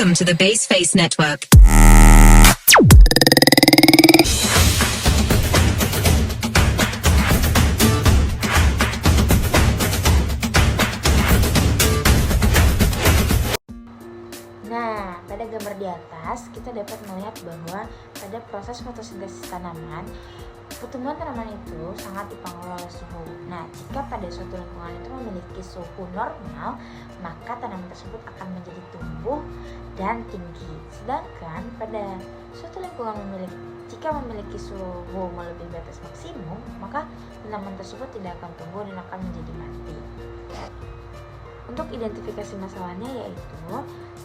Welcome to the Baseface Network. Nah, pada gambar di atas kita dapat melihat bahwa pada proses fotosintesis tanaman, pertumbuhan tanaman itu sangat dipengaruhi oleh suhu. Nah, jika pada suatu lingkungan itu memiliki suhu normal, maka tanaman tersebut akan menjadi tumbuh dan tinggi. Sedangkan pada suatu lingkungan jika memiliki suhu melebihi batas maksimum, maka tanaman tersebut tidak akan tumbuh dan akan menjadi mati. Untuk identifikasi masalahnya yaitu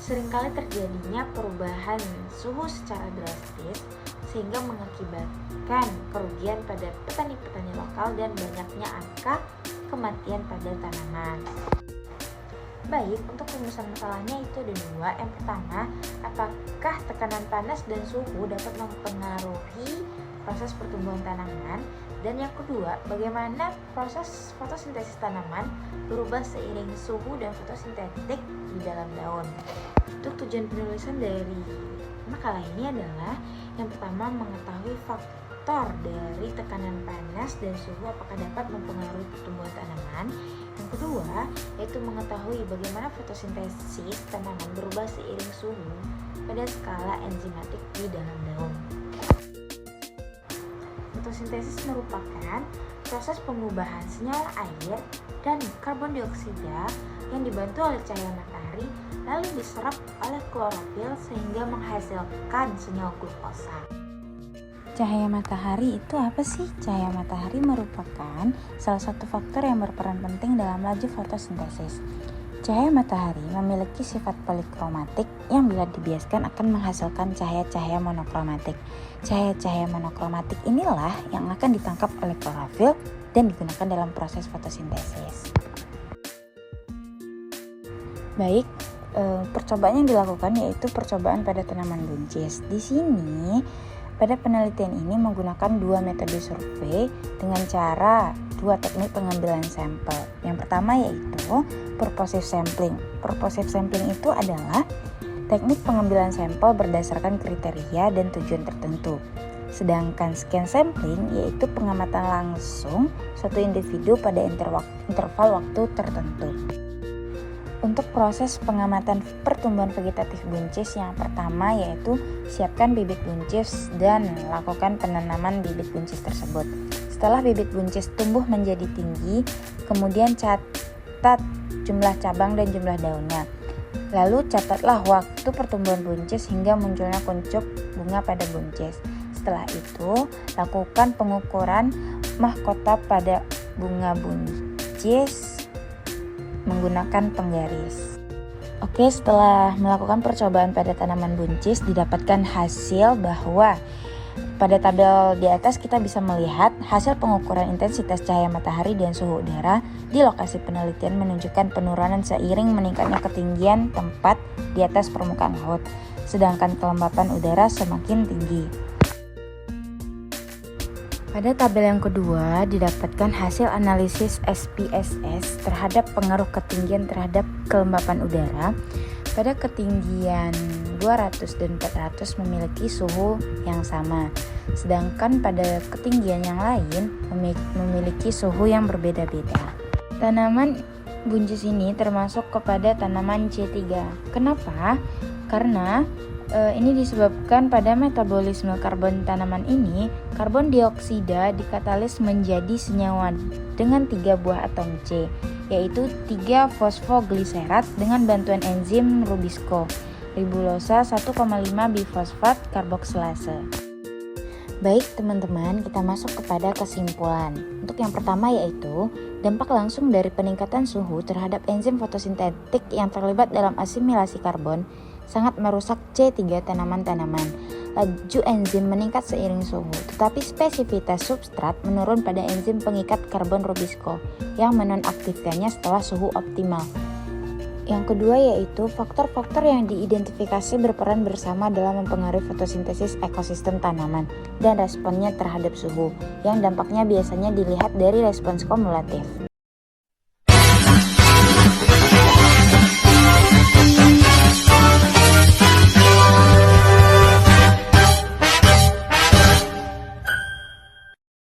seringkali terjadinya perubahan suhu secara drastis sehingga mengakibatkan kerugian pada petani-petani lokal dan banyaknya angka kematian pada tanaman. Baik, untuk rumusan masalahnya itu ada dua. Yang pertama, apakah tekanan panas dan suhu dapat mempengaruhi proses pertumbuhan tanaman? Dan yang kedua, bagaimana proses fotosintesis tanaman berubah seiring suhu dan fotosintetik di dalam daun. Untuk tujuan penulisan dari makalah ini adalah yang pertama, mengetahui faktor dari tekanan panas dan suhu apakah dapat mempengaruhi pertumbuhan tanaman. Yang kedua, yaitu mengetahui bagaimana fotosintesis tanaman berubah seiring suhu pada skala enzimatik di dalam daun. Fotosintesis merupakan proses pengubahan senyawa air dan karbon dioksida yang dibantu oleh cahaya matahari lalu diserap oleh klorofil sehingga menghasilkan senyawa glukosa. Cahaya matahari itu apa sih? Cahaya matahari merupakan salah satu faktor yang berperan penting dalam laju fotosintesis. Cahaya matahari memiliki sifat polikromatik yang bila dibiaskan akan menghasilkan cahaya-cahaya monokromatik. Cahaya-cahaya monokromatik inilah yang akan ditangkap oleh klorofil dan digunakan dalam proses fotosintesis. Baik, percobaan yang dilakukan yaitu percobaan pada tanaman buncis. Di sini, pada penelitian ini menggunakan dua metode survei dengan cara dua teknik pengambilan sampel. Yang pertama yaitu purposive sampling. Purposive sampling itu adalah teknik pengambilan sampel berdasarkan kriteria dan tujuan tertentu. Sedangkan scan sampling yaitu pengamatan langsung suatu individu pada interval waktu tertentu. Untuk proses pengamatan pertumbuhan vegetatif buncis yang pertama yaitu siapkan bibit buncis dan lakukan penanaman bibit buncis tersebut. Setelah bibit buncis tumbuh menjadi tinggi, kemudian catat jumlah cabang dan jumlah daunnya. Lalu catatlah waktu pertumbuhan buncis hingga munculnya kuncup bunga pada buncis. Setelah itu, lakukan pengukuran mahkota pada bunga buncis menggunakan penggaris. Oke, setelah melakukan percobaan pada tanaman buncis, didapatkan hasil bahwa pada tabel di atas kita bisa melihat hasil pengukuran intensitas cahaya matahari dan suhu udara di lokasi penelitian menunjukkan penurunan seiring meningkatnya ketinggian tempat di atas permukaan laut, sedangkan kelembapan udara semakin tinggi. Pada tabel yang kedua didapatkan hasil analisis SPSS terhadap pengaruh ketinggian terhadap kelembapan udara. Pada ketinggian 200 dan 400 memiliki suhu yang sama, sedangkan pada ketinggian yang lain memiliki suhu yang berbeda-beda. Tanaman buncis ini termasuk kepada tanaman C3. Kenapa? Karena ini disebabkan pada metabolisme karbon tanaman ini, karbon dioksida dikatalis menjadi senyawa dengan 3 buah atom C, yaitu 3 fosfogliserat dengan bantuan enzim Rubisco, ribulosa 1,5 bifosfat karboksilase. Baik teman-teman, kita masuk kepada kesimpulan. Untuk yang pertama yaitu dampak langsung dari peningkatan suhu terhadap enzim fotosintetik yang terlibat dalam asimilasi karbon sangat merusak C3 tanaman-tanaman. Laju enzim meningkat seiring suhu, tetapi spesifitas substrat menurun pada enzim pengikat karbon Rubisco yang menonaktifkannya setelah suhu optimal. Yang kedua yaitu faktor-faktor yang diidentifikasi berperan bersama dalam mempengaruhi fotosintesis ekosistem tanaman dan responnya terhadap suhu, yang dampaknya biasanya dilihat dari respons kumulatif.